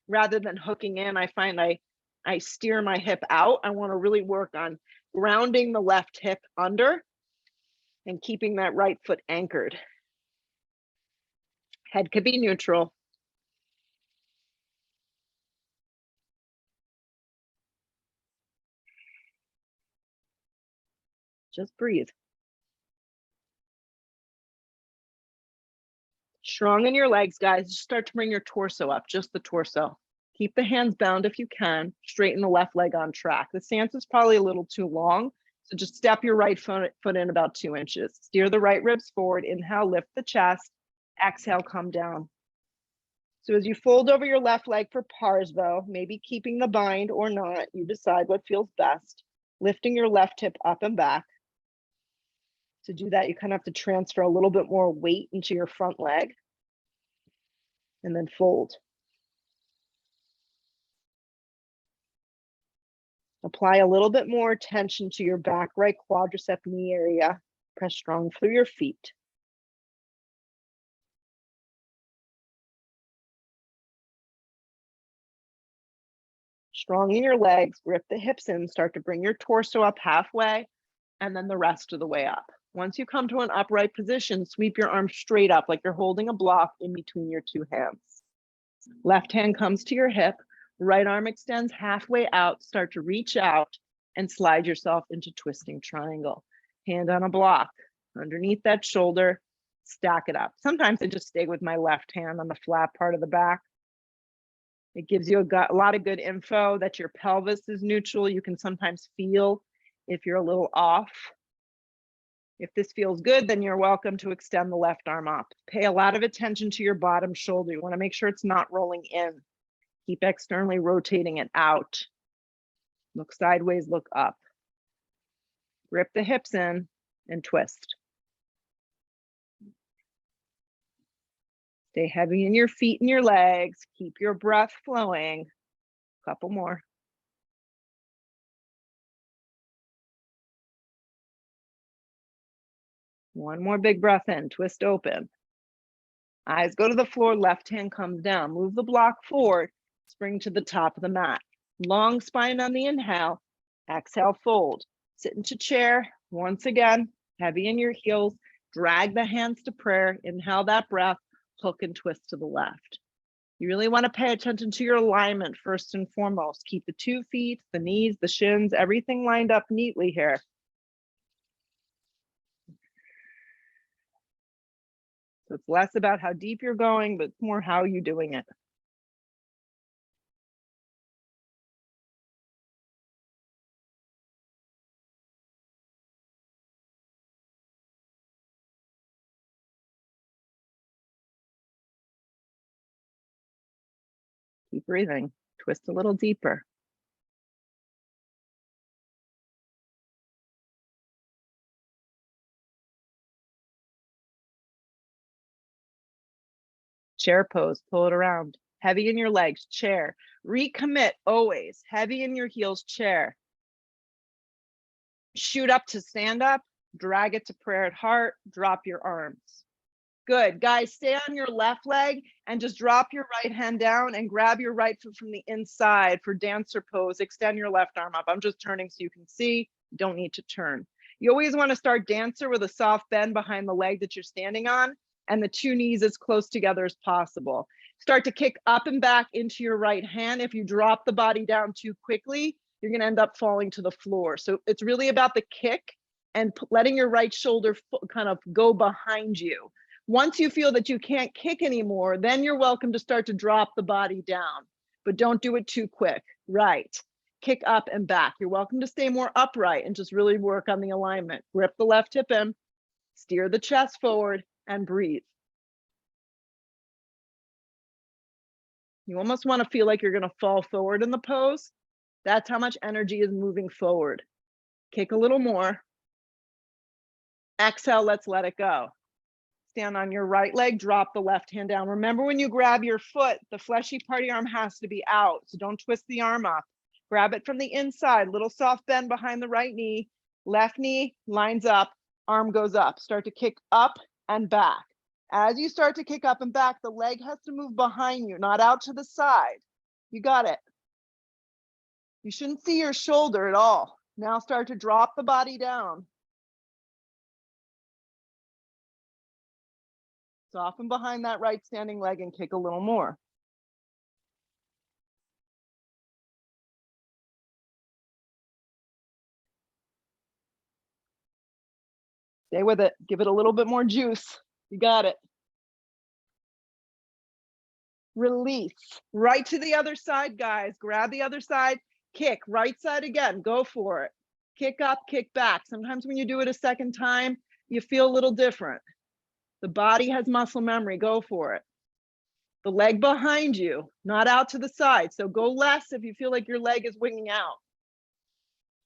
rather than hooking in. I find I steer my hip out. I want to really work on grounding the left hip under and keeping that right foot anchored. Head could be neutral. Just breathe. Strong in your legs, guys. Just start to bring your torso up, just the torso. Keep the hands bound if you can. Straighten the left leg on track. The stance is probably a little too long, so just step your right foot in about 2 inches. Steer the right ribs forward. Inhale, lift the chest. Exhale, come down. So as you fold over your left leg for Parsvo, maybe keeping the bind or not, you decide what feels best. Lifting your left hip up and back. To do that, you kind of have to transfer a little bit more weight into your front leg and then fold. Apply a little bit more tension to your back right quadricep knee area. Press strong through your feet. Strong in your legs, grip the hips in, start to bring your torso up halfway and then the rest of the way up. Once you come to an upright position, sweep your arms straight up like you're holding a block in between your two hands. Left hand comes to your hip, right arm extends halfway out, start to reach out and slide yourself into twisting triangle. Hand on a block, underneath that shoulder, stack it up. Sometimes I just stay with my left hand on the flat part of the back. It gives you a lot of good info that your pelvis is neutral. You can sometimes feel if you're a little off. If this feels good, then you're welcome to extend the left arm up. Pay a lot of attention to your bottom shoulder. You want to make sure it's not rolling in. Keep externally rotating it out. Look sideways, look up. Grip the hips in and twist. Stay heavy in your feet and your legs. Keep your breath flowing. Couple more. One more big breath in, twist open. Eyes go to the floor, left hand comes down. Move the block forward, spring to the top of the mat. Long spine on the inhale, exhale, fold. Sit into chair, once again, heavy in your heels. Drag the hands to prayer, inhale that breath, hook and twist to the left. You really want to pay attention to your alignment first and foremost. Keep the 2 feet, the knees, the shins, everything lined up neatly here. So it's less about how deep you're going, but more how you're doing it. Keep breathing, twist a little deeper. Chair pose, pull it around. Heavy in your legs, chair. Recommit always, heavy in your heels, chair. Shoot up to stand up, drag it to prayer at heart, drop your arms. Good, guys, stay on your left leg and just drop your right hand down and grab your right foot from the inside for dancer pose. Extend your left arm up. I'm just turning so you can see, you don't need to turn. You always want to start dancer with a soft bend behind the leg that you're standing on and the 2 knees as close together as possible. Start to kick up and back into your right hand. If you drop the body down too quickly, you're going to end up falling to the floor. So it's really about the kick and letting your right shoulder kind of go behind you. Once you feel that you can't kick anymore, then you're welcome to start to drop the body down, but don't do it too quick. Right. Kick up and back. You're welcome to stay more upright and just really work on the alignment. Grip the left hip in, steer the chest forward and breathe. You almost want to feel like you're going to fall forward in the pose. That's how much energy is moving forward. Kick a little more. Exhale, let's let it go. Stand on your right leg, drop the left hand down. Remember, when you grab your foot, the fleshy part of your arm has to be out, so don't twist the arm up. Grab it from the inside, little soft bend behind the right knee. Left knee lines up, arm goes up. Start to kick up and back. As you start to kick up and back, the leg has to move behind you, not out to the side. You got it. You shouldn't see your shoulder at all. Now start to drop the body down. Soften behind that right standing leg and kick a little more. Stay with it. Give it a little bit more juice. You got it. Release. Right to the other side, guys. Grab the other side. Kick. Right side again. Go for it. Kick up, kick back. Sometimes when you do it a second time, you feel a little different. The body has muscle memory. Go for it. The leg behind you, not out to the side. So go less if you feel like your leg is winging out.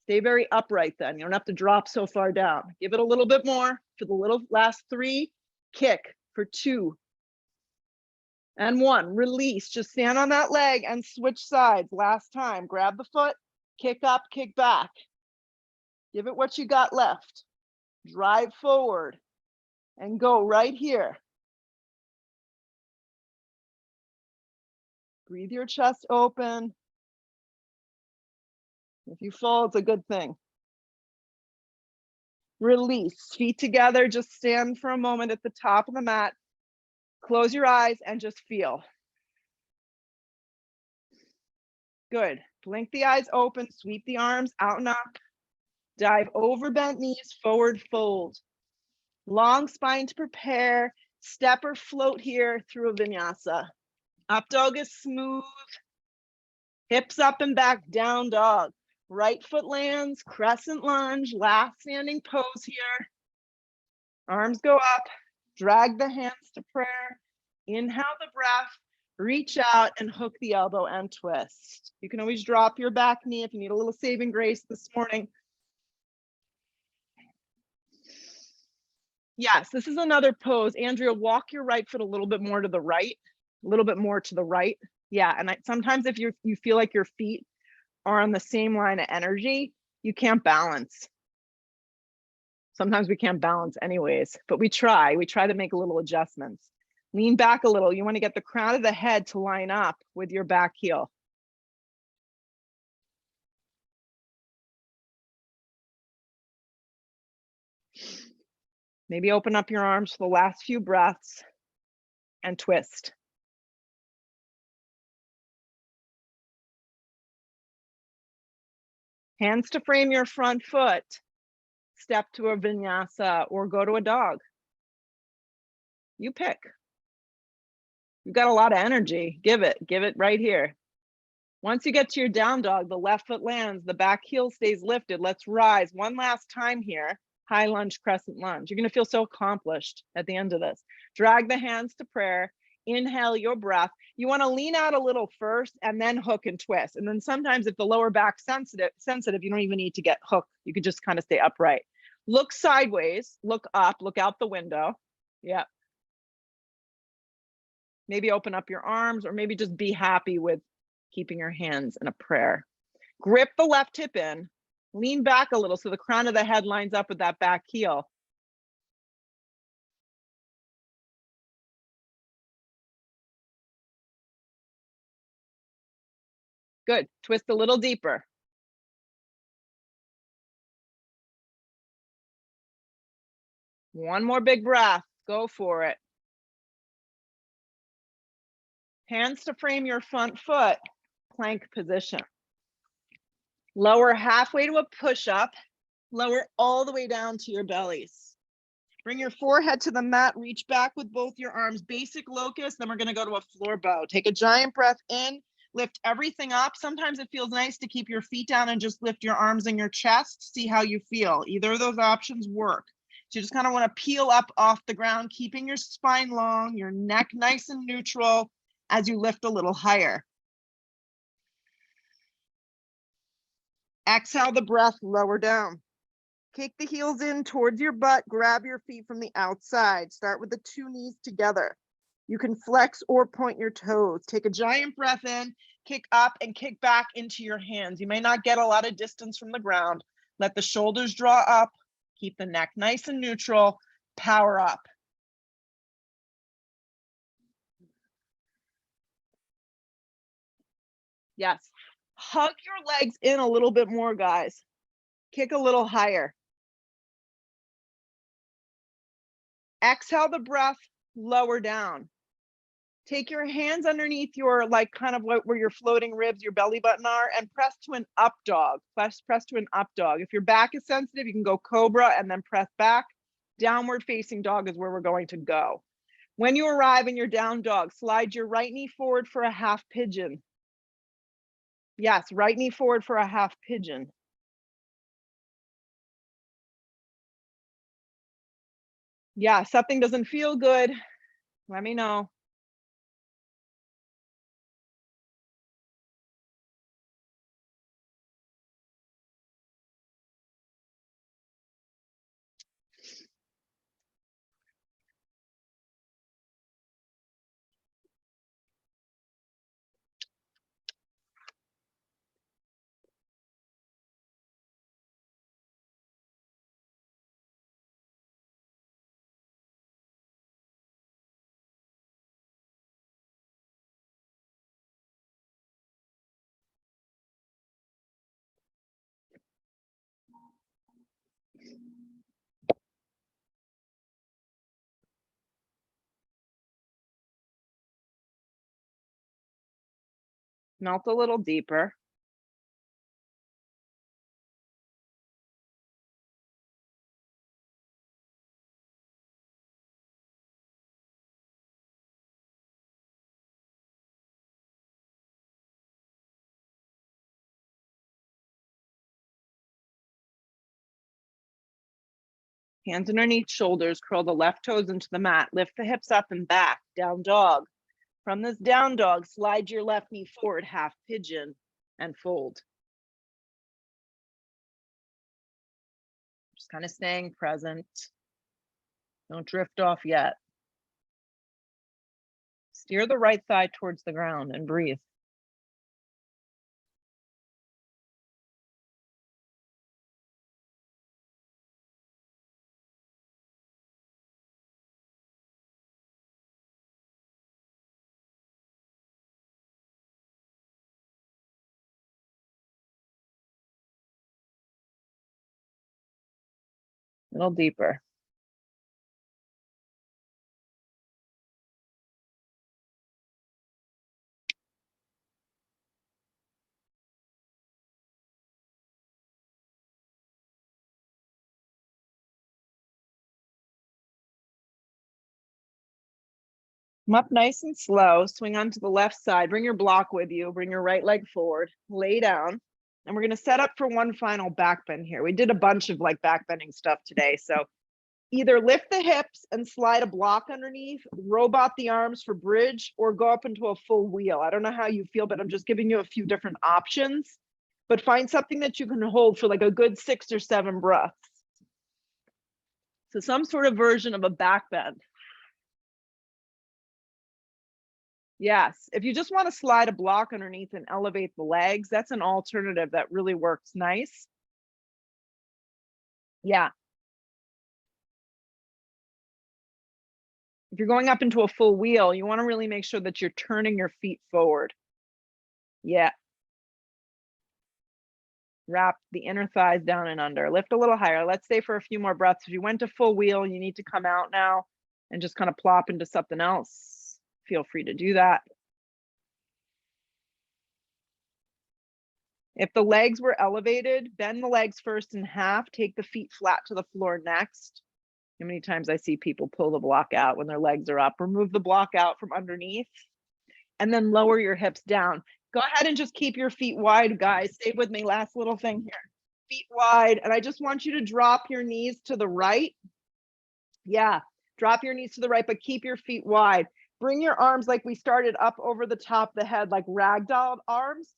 Stay very upright then. You don't have to drop so far down. Give it a little bit more for the little last 3. Kick for 2. And 1. Release. Just stand on that leg and switch sides. Last time. Grab the foot, kick up, kick back. Give it what you got left. Drive forward and go right here. Breathe your chest open. If you fall, it's a good thing. Release. Feet together. Just stand for a moment at the top of the mat. Close your eyes and just feel. Good. Blink the eyes open. Sweep the arms out and up. Dive over bent knees, forward fold. Long spine to prepare. Step or float here through a vinyasa. Up dog is smooth. Hips up and back, down dog. Right foot lands, crescent lunge, last standing pose here. Arms go up, drag the hands to prayer. Inhale the breath, reach out and hook the elbow and twist. You can always drop your back knee if you need a little saving grace this morning. Yes, this is another pose. Andrea, walk your right foot a little bit more to the right, a little bit more to the right. Yeah, and sometimes if you feel like your feet are on the same line of energy, you can't balance. Sometimes we can't balance anyways, but we try to make little adjustments. Lean back a little. You want to get the crown of the head to line up with your back heel. Maybe open up your arms for the last few breaths and twist. Hands to frame your front foot. Step to a vinyasa or go to a dog. You pick. You've got a lot of energy. Give it right here. Once you get to your down dog, the left foot lands, the back heel stays lifted. Let's rise one last time here. High lunge, crescent lunge. You're going to feel so accomplished at the end of this. Drag the hands to prayer. Inhale your breath. You want to lean out a little first and then hook and twist. And then sometimes if the lower back's sensitive, you don't even need to get hooked. You could just kind of stay upright. Look sideways, look up, look out the window. Yeah. Maybe open up your arms or maybe just be happy with keeping your hands in a prayer. Grip the left hip in. Lean back a little so the crown of the head lines up with that back heel. Good. Twist a little deeper. One more big breath. Go for it. Hands to frame your front foot. Plank position. Lower halfway to a push-up. Lower all the way down to your bellies. Bring your forehead to the mat. Reach back with both your arms. Basic locust. Then we're going to go to a floor bow. Take a giant breath in. Lift everything up. Sometimes it feels nice to keep your feet down and just lift your arms and your chest. See how you feel. Either of those options work. So you just kind of want to peel up off the ground, keeping your spine long, your neck nice and neutral, as you lift a little higher. Exhale the breath, lower down. Kick the heels in towards your butt, grab your feet from the outside. Start with the two knees together. You can flex or point your toes. Take a giant breath in, kick up and kick back into your hands. You may not get a lot of distance from the ground. Let the shoulders draw up, keep the neck nice and neutral, power up. Yes, hug your legs in a little bit more, guys. Kick a little higher. Exhale the breath, lower down. Take your hands underneath your, like, kind of where your floating ribs, your belly button are, and press to an up dog. Press to an up dog. If your back is sensitive, you can go cobra and then press back. Downward facing dog is where we're going to go. When you arrive in your down dog, slide your right knee forward for a half pigeon. Yes, right knee forward for a half pigeon. Yeah, something doesn't feel good, let me know. Melt a little deeper. Hands underneath shoulders, curl the left toes into the mat, lift the hips up and back, down dog. From this down dog, slide your left knee forward, half pigeon, and fold. Just kind of staying present. Don't drift off yet. Steer the right thigh towards the ground and breathe. A little deeper. Come up nice and slow, swing onto the left side, bring your block with you, bring your right leg forward, lay down, and we're gonna set up for one final back bend here. We did a bunch of like back bending stuff today, so either lift the hips and slide a block underneath, robot the arms for bridge, or go up into a full wheel. I don't know how you feel, but I'm just giving you a few different options, but find something that you can hold for like a good 6 or 7 breaths. So some sort of version of a back bend. Yes, if you just want to slide a block underneath and elevate the legs, that's an alternative that really works nice. Yeah. If you're going up into a full wheel, you want to really make sure that you're turning your feet forward. Yeah. Wrap the inner thighs down and under. Lift a little higher. Let's stay for a few more breaths. If you went to full wheel, you need to come out now and just kind of plop into something else. Feel free to do that. If the legs were elevated, bend the legs first in half, take the feet flat to the floor next. How many times I see people pull the block out when their legs are up. Remove the block out from underneath and then lower your hips down. Go ahead and just keep your feet wide, guys. Stay with me. Last little thing here. Feet wide. And I just want you to drop your knees to the right. Yeah, drop your knees to the right, but keep your feet wide. Bring your arms like we started up over the top of the head, like ragdoll arms.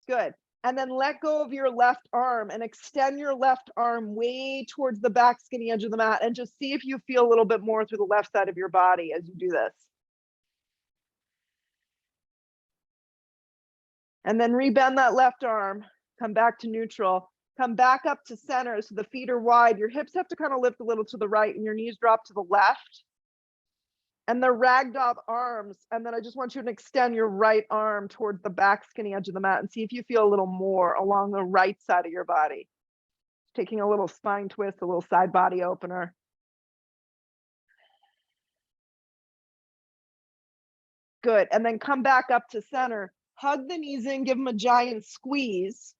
Good. And then let go of your left arm and extend your left arm way towards the back skinny edge of the mat, and just see if you feel a little bit more through the left side of your body as you do this. And then rebend that left arm, come back to neutral, come back up to center so the feet are wide. Your hips have to kind of lift a little to the right and your knees drop to the left. And the ragdoll arms. And then I just want you to extend your right arm towards the back skinny edge of the mat and see if you feel a little more along the right side of your body. Taking a little spine twist, a little side body opener. Good. And then come back up to center. Hug the knees in, give them a giant squeeze,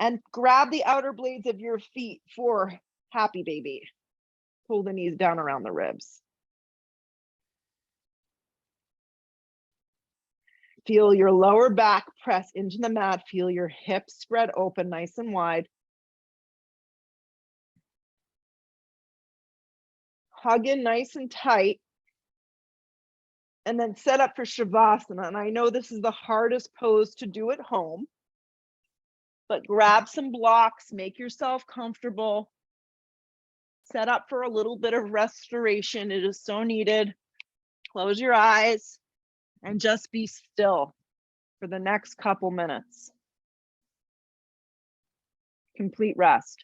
and grab the outer blades of your feet for happy baby. Pull the knees down around the ribs. Feel your lower back press into the mat. Feel your hips spread open nice and wide. Hug in nice and tight. And then set up for Shavasana. And I know this is the hardest pose to do at home, but grab some blocks, make yourself comfortable. Set up for a little bit of restoration. It is so needed. Close your eyes and just be still for the next couple minutes. Complete rest.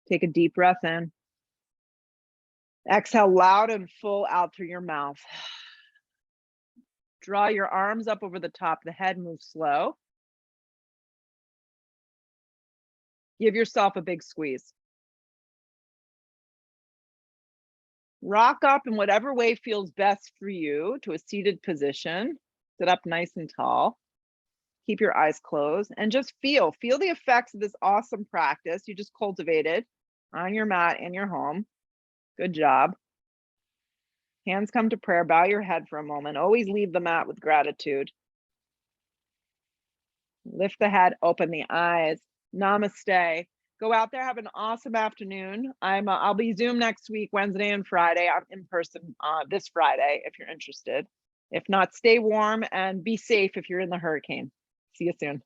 Take a deep breath in. Exhale loud and full out through your mouth. Draw your arms up over the top of the head, move slow. Give yourself a big squeeze. Rock up in whatever way feels best for you to a seated position. Sit up nice and tall. Keep your eyes closed and just feel the effects of this awesome practice you just cultivated on your mat in your home. Good job. Hands come to prayer. Bow your head for a moment. Always leave the mat with gratitude. Lift the head, open the eyes. Namaste. Go out there, have an awesome afternoon. I'll be Zoom next week, Wednesday and Friday. I'm in person this Friday if you're interested. If not, stay warm and be safe if you're in the hurricane. See you soon.